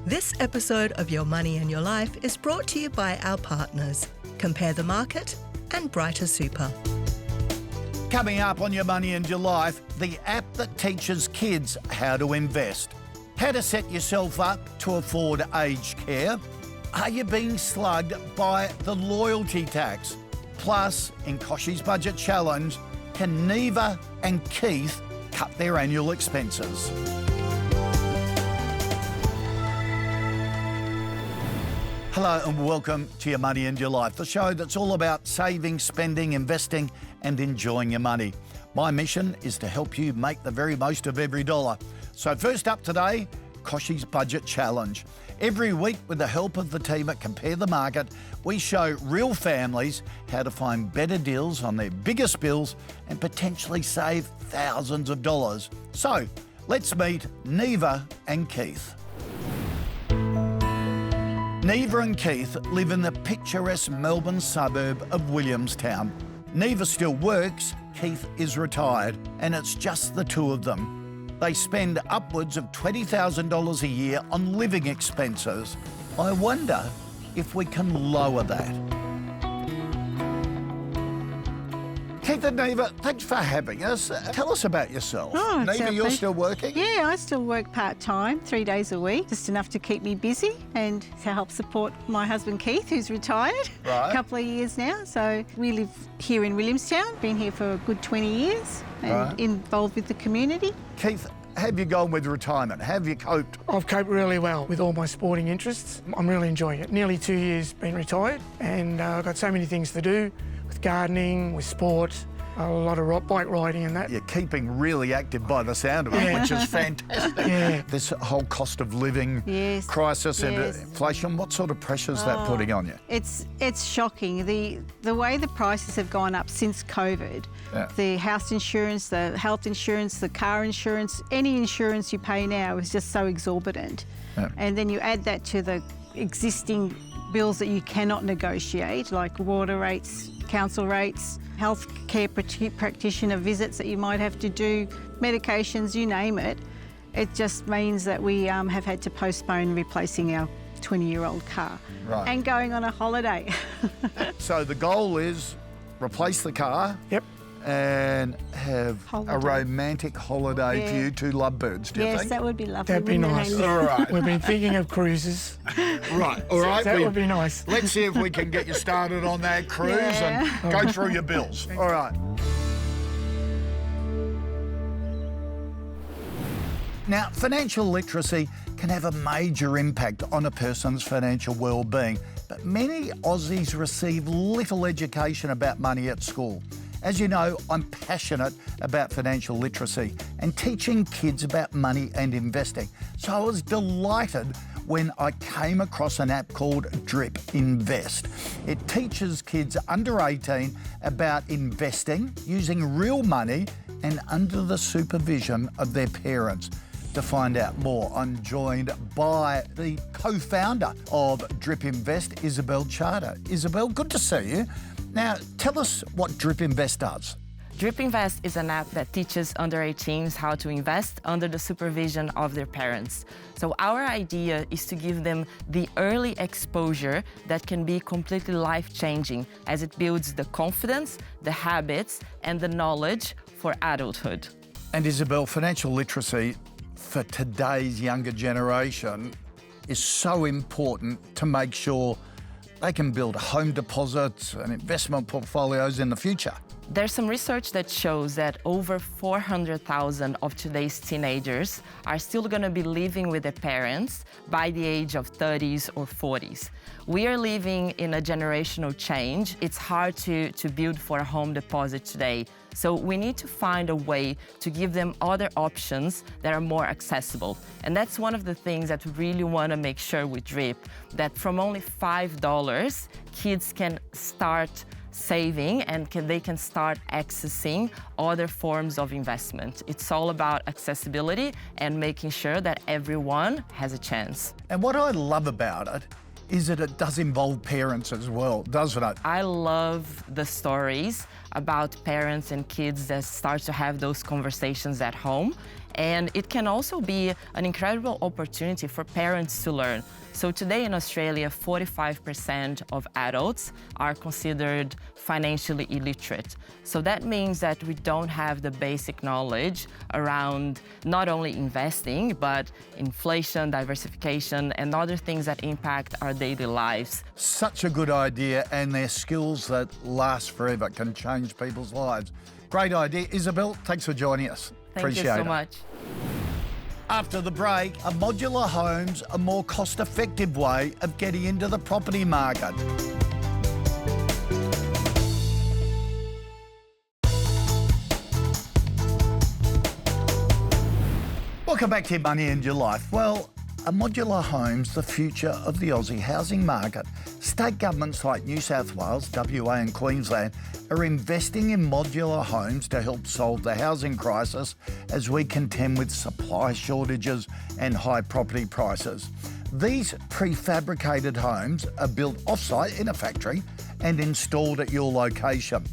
This episode of Your Money and Your Life is brought to you by our partners, Compare the Market and Brighter Super. Coming up on Your Money and Your Life, the app that teaches kids how to invest, how to set yourself up to afford aged care. Are you being slugged by the loyalty tax? Plus, in Kochie's Budget Challenge, can Neva and Keith cut their annual expenses? Hello and welcome to Your Money and Your Life, the show that's all about saving, spending, investing and enjoying your money. My mission is to help you make the very most of every dollar. So first up today, Kochie's Budget Challenge. Every week, with the help of the team at Compare the Market, we show real families how to find better deals on their biggest bills and potentially save thousands of dollars. So let's meet Neva and Keith. Neva and Keith live in the picturesque Melbourne suburb of Williamstown. Neva still works, Keith is retired, and it's just the two of them. They spend upwards of $20,000 a year on living expenses. I wonder if we can lower that. Keith and Neva, thanks for having us. Tell us about yourself. Oh, Neva, you're still working? Yeah, I still work part-time, 3 days a week, just enough to keep me busy and to help support my husband Keith, who's retired a couple of years now. So we live here in Williamstown, been here for a good 20 years and involved with the community. Keith, have you gone with retirement? Have you coped? I've coped really well with all my sporting interests. I'm really enjoying it. Nearly 2 years been retired and I've got so many things to do with gardening, with sport, a lot of bike riding and that. You're keeping really active by the sound of it, which is fantastic. This whole cost of living crisis and inflation, what sort of pressure is that putting on you? It's shocking. The way the prices have gone up since COVID, the house insurance, the health insurance, the car insurance, any insurance you pay now is just so exorbitant. And then you add that to the existing bills that you cannot negotiate, like water rates, council rates, healthcare practitioner visits that you might have to do, medications, you name it. It just means that we have had to postpone replacing our 20-year-old car and going on a holiday. So the goal is replace the car and have a romantic holiday for you two lovebirds, do you think? Yes, that would be lovely. That'd be nice. All right. We've been thinking of cruises. Right, all right. That would be nice. Let's see if we can get you started on that cruise and go through your bills. All right. Now, financial literacy can have a major impact on a person's financial well-being, but many Aussies receive little education about money at school. As you know, I'm passionate about financial literacy and teaching kids about money and investing. So I was delighted when I came across an app called Drip Invest. It teaches kids under 18 about investing, using real money and under the supervision of their parents. To find out more, I'm joined by the co-founder of Drip Invest, Isabel Charter. Isabel, good to see you. Now, tell us what Drip Invest does. Drip Invest is an app that teaches under 18s how to invest under the supervision of their parents. So our idea is to give them the early exposure that can be completely life-changing as it builds the confidence, the habits, and the knowledge for adulthood. And Isabel, financial literacy for today's younger generation is so important to make sure they can build home deposits and investment portfolios in the future. There's some research that shows that over 400,000 of today's teenagers are still going to be living with their parents by the age of 30s or 40s. We are living in a generational change. It's hard to build for a home deposit today. So we need to find a way to give them other options that are more accessible. And that's one of the things that we really want to make sure with Drip, that from only $5, kids can start saving and they can start accessing other forms of investment. It's all about accessibility and making sure that everyone has a chance. And what I love about it is that it does involve parents as well, doesn't it? I love the stories about parents and kids that start to have those conversations at home. And it can also be an incredible opportunity for parents to learn. So today in Australia, 45% of adults are considered financially illiterate. So that means that we don't have the basic knowledge around not only investing, but inflation, diversification, and other things that impact our daily lives. Such a good idea, and they're skills that last forever, can change people's lives. Great idea. Isabel, thanks for joining us. Thank you so much. After the break, are modular homes a more cost-effective way of getting into the property market? Welcome back to Your Money and Your Life. Well, are modular homes the future of the Aussie housing market? State governments like New South Wales, WA and Queensland are investing in modular homes to help solve the housing crisis as we contend with supply shortages and high property prices. These prefabricated homes are built off-site in a factory and installed at your location.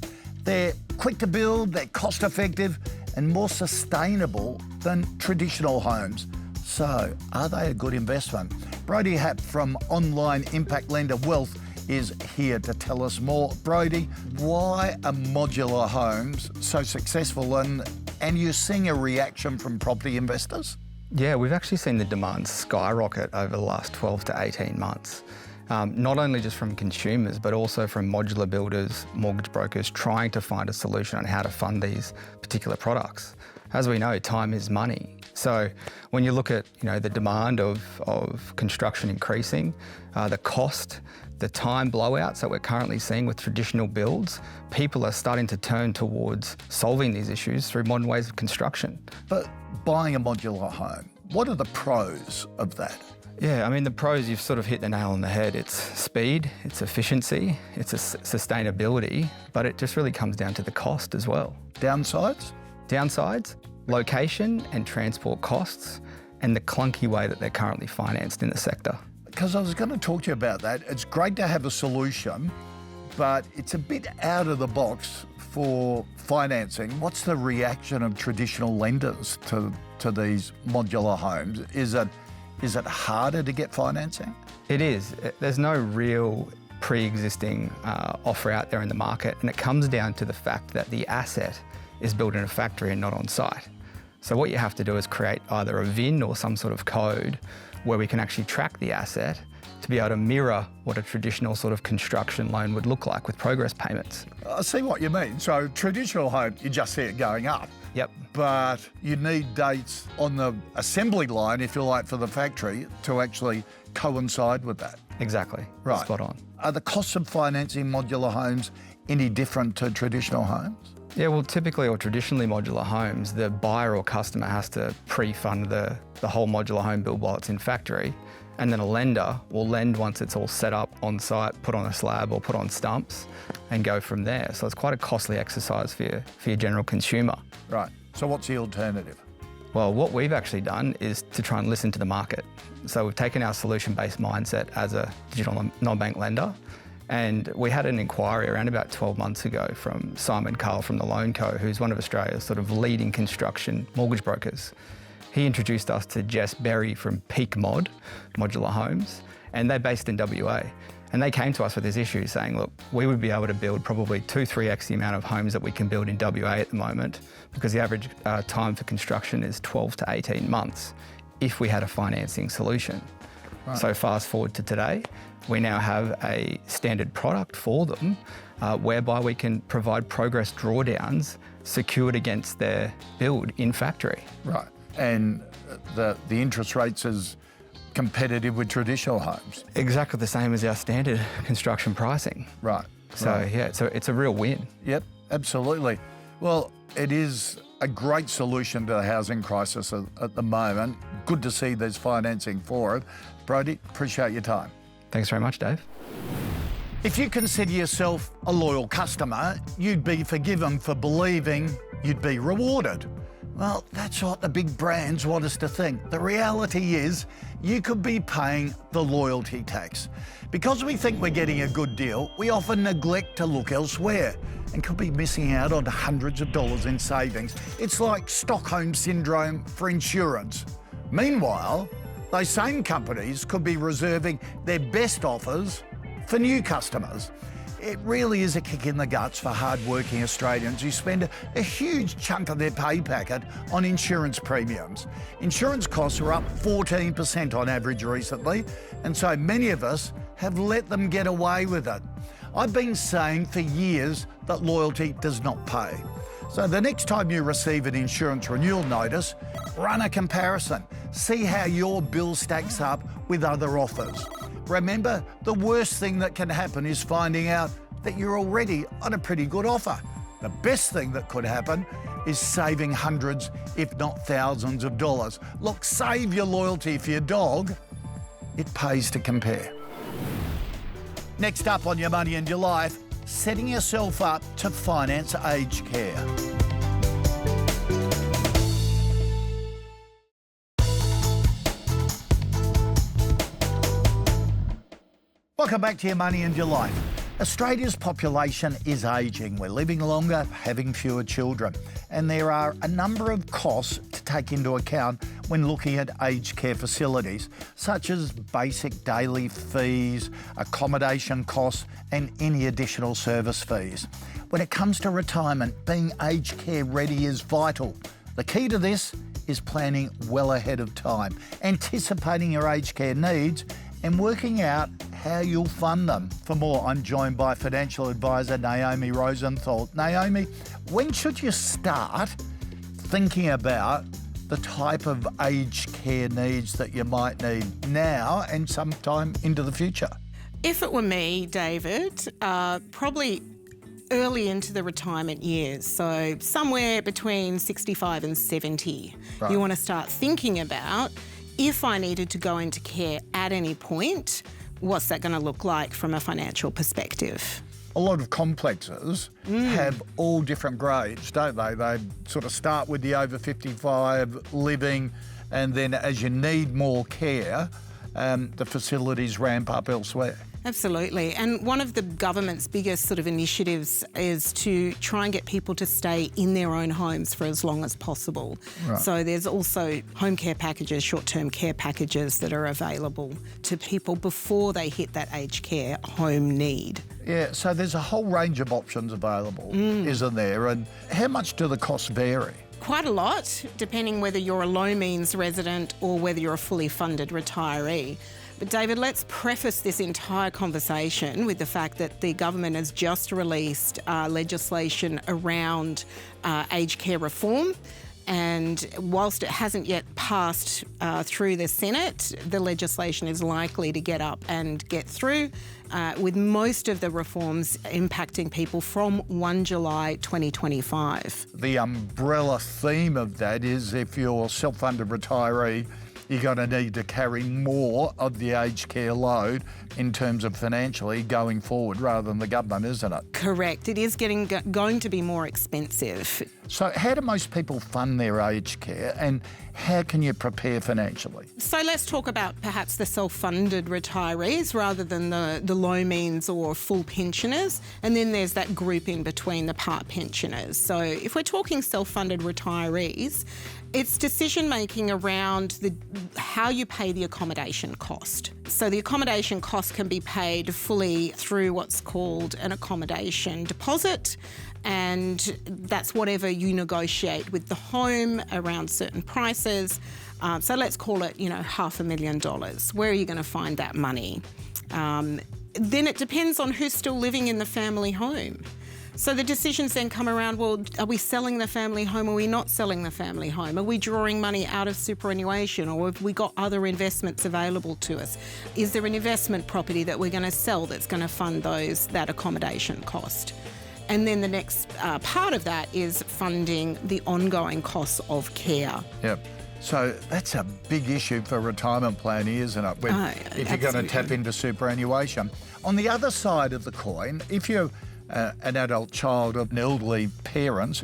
They're quick to build, they're cost-effective and more sustainable than traditional homes. So, are they a good investment? Brodie Happ from online impact lender Wealth is here to tell us more. Brodie, why are modular homes so successful, and you're seeing a reaction from property investors? Yeah, we've actually seen the demand skyrocket over the last 12 to 18 months. Not only just from consumers, but also from modular builders, mortgage brokers trying to find a solution on how to fund these particular products. As we know, time is money. So when you look at the demand of construction increasing, the cost, the time blowouts that we're currently seeing with traditional builds, people are starting to turn towards solving these issues through modern ways of construction. But buying a modular home, what are the pros of that? Yeah, I mean, the pros, you've sort of hit the nail on the head. It's speed, it's efficiency, it's sustainability, but it just really comes down to the cost as well. Downsides? Downsides, location and transport costs, and the clunky way that they're currently financed in the sector. Because I was going to talk to you about that. It's great to have a solution, but it's a bit out of the box for financing. What's the reaction of traditional lenders to these modular homes? Is it harder to get financing? It is. There's no real pre-existing offer out there in the market, and it comes down to the fact that the asset is built in a factory and not on site. So what you have to do is create either a VIN or some sort of code where we can actually track the asset to be able to mirror what a traditional sort of construction loan would look like with progress payments. I see what you mean. So traditional home, you just see it going up. Yep. But you need dates on the assembly line, if you like, for the factory to actually coincide with that. Exactly. Right. Spot on. Are the costs of financing modular homes any different to traditional homes? Yeah, well, typically or traditionally modular homes, the buyer or customer has to pre-fund the whole modular home build while it's in factory. And then a lender will lend once it's all set up on site, put on a slab or put on stumps and go from there. So it's quite a costly exercise for your general consumer. Right. So what's the alternative? Well, what we've actually done is to try and listen to the market. So we've taken our solution-based mindset as a digital non-bank lender, and we had an inquiry around about 12 months ago from Simon Carl from the Loan Co, who's one of Australia's sort of leading construction mortgage brokers. He introduced us to Jess Berry from Peak Modular Homes, and they're based in WA. And they came to us with this issue saying, look, we would be able to build probably 2-3x the amount of homes that we can build in WA at the moment, because the average time for construction is 12 to 18 months if we had a financing solution. Right. So fast forward to today, we now have a standard product for them whereby we can provide progress drawdowns secured against their build in factory. Right. And the interest rates is competitive with traditional homes. Exactly the same as our standard construction pricing. Right. So right. Yeah, it's a real win. Yep, absolutely. Well, it is a great solution to the housing crisis at the moment. Good to see there's financing for it. Brodie, appreciate your time. Thanks very much, Dave. If you consider yourself a loyal customer, you'd be forgiven for believing you'd be rewarded. Well, that's what the big brands want us to think. The reality is you could be paying the loyalty tax. Because we think we're getting a good deal, we often neglect to look elsewhere and could be missing out on hundreds of dollars in savings. It's like Stockholm Syndrome for insurance. Meanwhile, those same companies could be reserving their best offers for new customers. It really is a kick in the guts for hard-working Australians who spend a huge chunk of their pay packet on insurance premiums. Insurance costs are up 14% on average recently, and so many of us have let them get away with it. I've been saying for years that loyalty does not pay. So the next time you receive an insurance renewal notice, run a comparison. See how your bill stacks up with other offers. Remember, the worst thing that can happen is finding out that you're already on a pretty good offer. The best thing that could happen is saving hundreds, if not thousands of dollars. Look, save your loyalty for your dog. It pays to compare. Next up on Your Money and Your Life, setting yourself up to finance aged care. Welcome back to Your Money and Your Life. Australia's population is ageing. We're living longer, having fewer children. And there are a number of costs to take into account when looking at aged care facilities, such as basic daily fees, accommodation costs, and any additional service fees. When it comes to retirement, being aged care ready is vital. The key to this is planning well ahead of time, anticipating your aged care needs and working out how you'll fund them. For more, I'm joined by financial advisor Naomi Rosenthal. Naomi, when should you start thinking about the type of aged care needs that you might need now and sometime into the future? If it were me, David, probably early into the retirement years, so somewhere between 65 and 70, right. You want to start thinking about, if I needed to go into care at any point, what's that going to look like from a financial perspective? A lot of complexes have all different grades, don't they? They sort of start with the over 55 living, and then as you need more care, the facilities ramp up elsewhere. Absolutely. And one of the government's biggest sort of initiatives is to try and get people to stay in their own homes for as long as possible. Right. So there's also home care packages, short-term care packages that are available to people before they hit that aged care home need. Yeah, so there's a whole range of options available, isn't there? And how much do the costs vary? Quite a lot, depending whether you're a low-means resident or whether you're a fully funded retiree. But David, let's preface this entire conversation with the fact that the government has just released legislation around aged care reform. And whilst it hasn't yet passed through the Senate, the legislation is likely to get up and get through, with most of the reforms impacting people from 1 July 2025. The umbrella theme of that is if you're a self-funded retiree, you're going to need to carry more of the aged care load in terms of financially going forward rather than the government, isn't it? Correct. It is going to be more expensive. So how do most people fund their aged care and how can you prepare financially? So let's talk about perhaps the self-funded retirees rather than the low means or full pensioners. And then there's that group in between, the part pensioners. So if we're talking self-funded retirees, it's decision-making around how you pay the accommodation cost. So the accommodation cost can be paid fully through what's called an accommodation deposit, and that's whatever you negotiate with the home around certain prices. So let's call it, $500,000. Where are you going to find that money? Then it depends on who's still living in the family home. So the decisions then come around, well, are we selling the family home or are we not selling the family home? Are we drawing money out of superannuation or have we got other investments available to us? Is there an investment property that we're going to sell that's going to fund that accommodation cost? And then the next part of that is funding the ongoing costs of care. Yep. So that's a big issue for retirement planning, isn't it? If you're going to tap into superannuation. On the other side of the coin, if you're an adult child of elderly parents,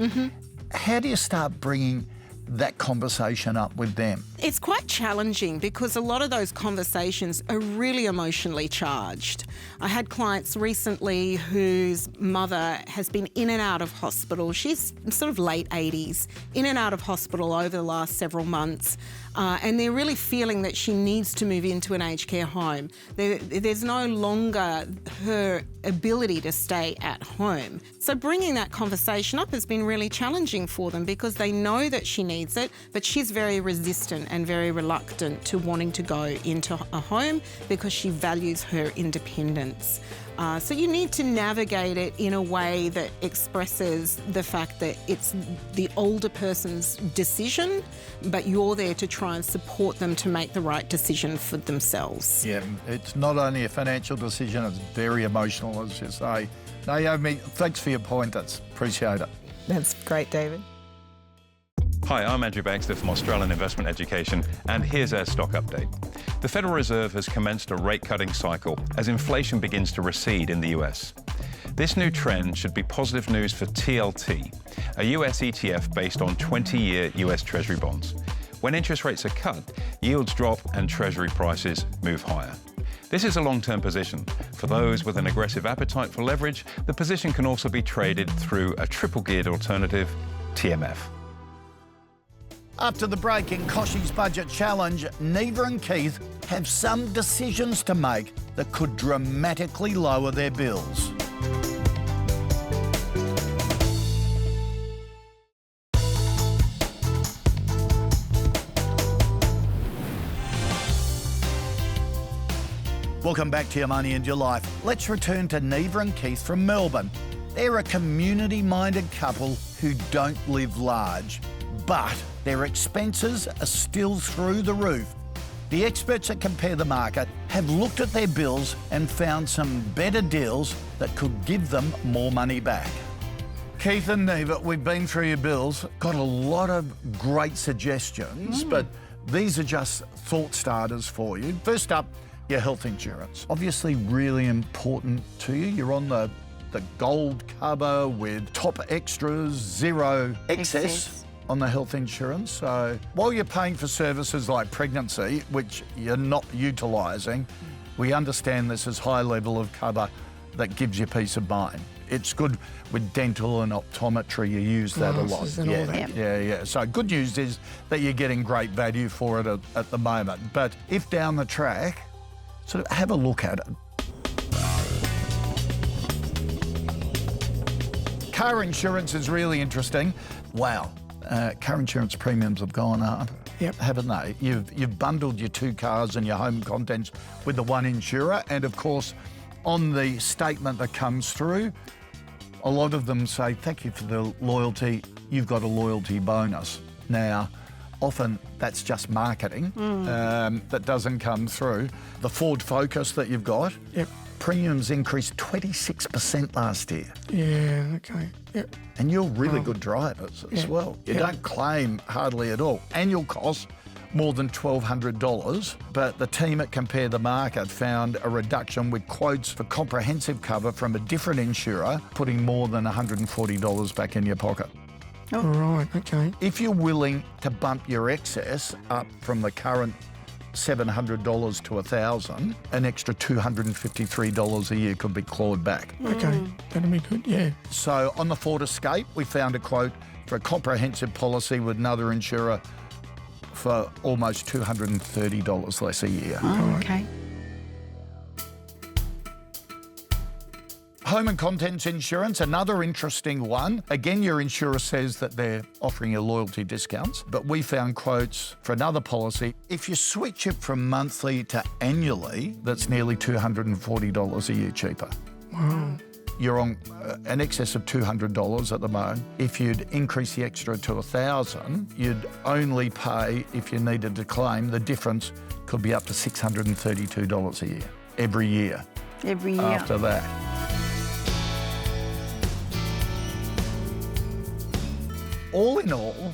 how do you start bringing that conversation up with them? It's quite challenging because a lot of those conversations are really emotionally charged. I had clients recently whose mother has been in and out of hospital. She's sort of late 80s, in and out of hospital over the last several months. And they're really feeling that she needs to move into an aged care home. There's no longer her ability to stay at home. So bringing that conversation up has been really challenging for them because they know that she needs it, but she's very resistant and very reluctant to wanting to go into a home because she values her independence. So you need to navigate it in a way that expresses the fact that it's the older person's decision, but you're there to try and support them to make the right decision for themselves. Yeah, it's not only a financial decision, it's very emotional, as you say. Naomi, thanks for your pointers. Appreciate it. That's great, David. Hi, I'm Andrew Baxter from Australian Investment Education, and here's our stock update. The Federal Reserve has commenced a rate-cutting cycle as inflation begins to recede in the US. This new trend should be positive news for TLT, a US ETF based on 20-year US Treasury bonds. When interest rates are cut, yields drop and Treasury prices move higher. This is a long-term position. For those with an aggressive appetite for leverage, the position can also be traded through a triple-geared alternative, TMF. After the break in Kochie's Budget Challenge, Neva and Keith have some decisions to make that could dramatically lower their bills. Welcome back to Your Money and Your Life. Let's return to Neva and Keith from Melbourne. They're a community-minded couple who don't live large, but their expenses are still through the roof. The experts at Compare the Market have looked at their bills and found some better deals that could give them more money back. Keith and Neva, we've been through your bills, got a lot of great suggestions, but these are just thought starters for you. First up, your health insurance. Obviously really important to you. You're on the gold cover with top extras, zero excess on the health insurance. So while you're paying for services like pregnancy, which you're not utilising, we understand this is high level of cover that gives you peace of mind. It's good with dental and optometry, you use that a lot. Yeah. So good news is that you're getting great value for it at the moment. But if down the track, sort of have a look at it. Car insurance is really interesting. Wow. Car insurance premiums have gone up, haven't they? You've bundled your two cars and your home contents with the one insurer, and of course, on the statement that comes through, a lot of them say, thank you for the loyalty, you've got a loyalty bonus. Now, often that's just marketing that doesn't come through. The Ford Focus that you've got, premiums increased 26% last year. Yeah, okay, yep. And you're really good drivers as well. You don't claim hardly at all. Annual cost, more than $1,200, but the team at Compare the Market found a reduction with quotes for comprehensive cover from a different insurer, putting more than $140 back in your pocket. Oh, right, okay. If you're willing to bump your excess up from the current $700 to $1,000, an extra $253 a year could be clawed back. Okay, that'll be good, yeah. So on the Ford Escape, we found a quote for a comprehensive policy with another insurer for almost $230 less a year. Oh, okay. Home and contents insurance, another interesting one. Again, your insurer says that they're offering you loyalty discounts, but we found quotes for another policy. If you switch it from monthly to annually, that's nearly $240 a year cheaper. Wow. You're on an excess of $200 at the moment. If you'd increase the extra to $1,000, you'd only pay, if you needed to claim, the difference could be up to $632 a year, every year. Every year. After that. All in all,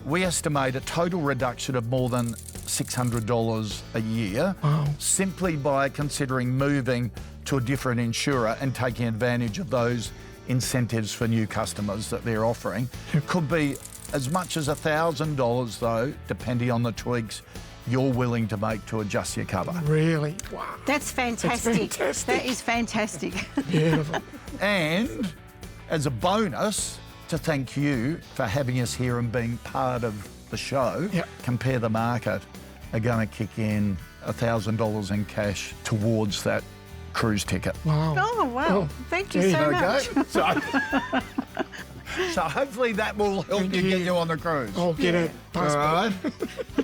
we estimate a total reduction of more than $600 a year simply by considering moving to a different insurer and taking advantage of those incentives for new customers that they're offering. It could be as much as $1,000 though, depending on the tweaks you're willing to make to adjust your cover. Really? Wow. That's fantastic. That is fantastic. Beautiful. And as a bonus, to thank you for having us here and being part of the show, Compare the Market are going to kick in $1,000 in cash towards that cruise ticket. Wow. Oh, wow. Thank you so much. So hopefully that will help you get you on the cruise. I'll get it. All right.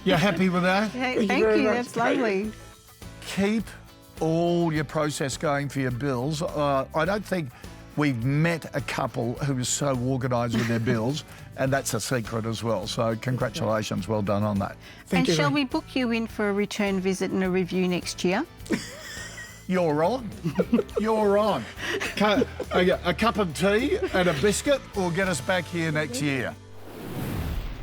You're happy with that? Hey, thank you. That's lovely. Keep all your process going for your bills. I don't think we've met a couple who is so organised with their bills, and that's a secret as well. So congratulations, well done on that. And shall we book you in for a return visit and a review next year? You're on. You're on. A cup of tea and a biscuit will get us back here next year.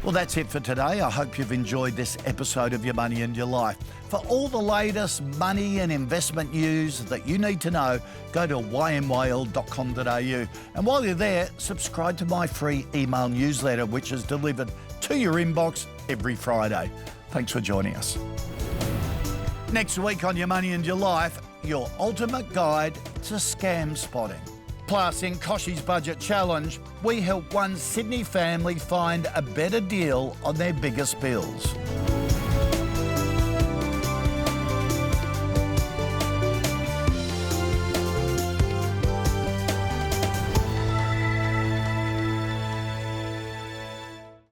Well, that's it for today. I hope you've enjoyed this episode of Your Money and Your Life. For all the latest money and investment news that you need to know, go to ymyl.com.au. And while you're there, subscribe to my free email newsletter, which is delivered to your inbox every Friday. Thanks for joining us. Next week on Your Money and Your Life, your ultimate guide to scam spotting. Plus, in Kochie's Budget Challenge, we help one Sydney family find a better deal on their biggest bills.